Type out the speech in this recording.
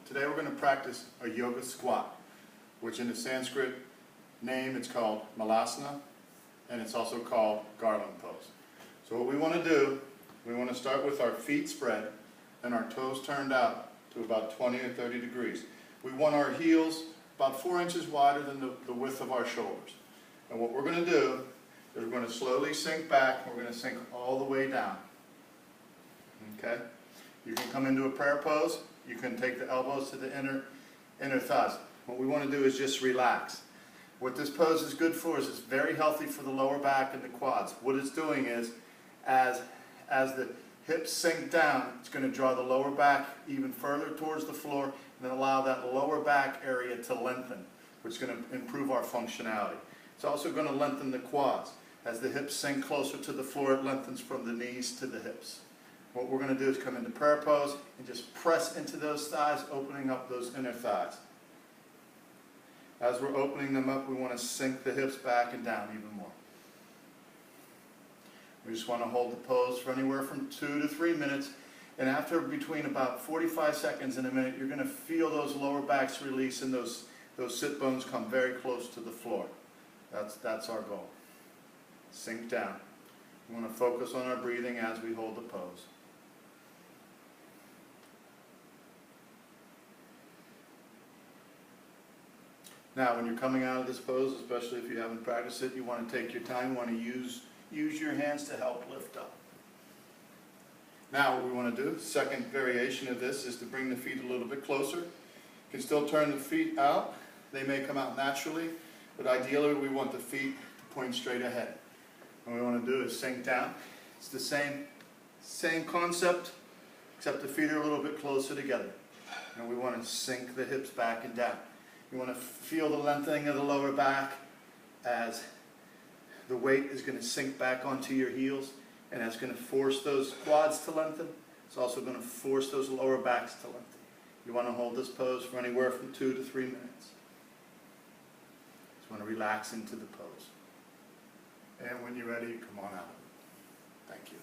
Today we're going to practice a yoga squat, which in the Sanskrit name it's called Malasana, and it's also called garland pose. So what we want to do, we want to start with our feet spread and our toes turned out to about 20 or 30 degrees. We want our heels about 4 inches wider than the width of our shoulders. And what we're going to do is we're going to slowly sink back. We're going to sink all the way down. Okay? You can come into a prayer pose. You can take the elbows to the inner thighs. What we want to do is just relax. What this pose is good for is it's very healthy for the lower back and the quads. What it's doing is, as the hips sink down, it's going to draw the lower back even further towards the floor and then allow that lower back area to lengthen, which is going to improve our functionality. It's also going to lengthen the quads. As the hips sink closer to the floor, it lengthens from the knees to the hips. What we're going to do is come into prayer pose and just press into those thighs, opening up those inner thighs. As we're opening them up, we want to sink the hips back and down even more. We just want to hold the pose for anywhere from 2 to 3 minutes. And after between about 45 seconds and a minute, you're going to feel those lower backs release and those sit bones come very close to the floor. That's our goal. Sink down. We want to focus on our breathing as we hold the pose. Now, when you're coming out of this pose, especially if you haven't practiced it, you want to take your time. You want to use your hands to help lift up. Now, what we want to do, second variation of this, is to bring the feet a little bit closer. You can still turn the feet out. They may come out naturally, but ideally we want the feet to point straight ahead. What we want to do is sink down. It's the same concept, except the feet are a little bit closer together. And we want to sink the hips back and down. You want to feel the lengthening of the lower back as the weight is going to sink back onto your heels, and that's going to force those quads to lengthen. It's also going to force those lower backs to lengthen. You want to hold this pose for anywhere from 2 to 3 minutes. Just want to relax into the pose. And when you're ready, come on out. Thank you.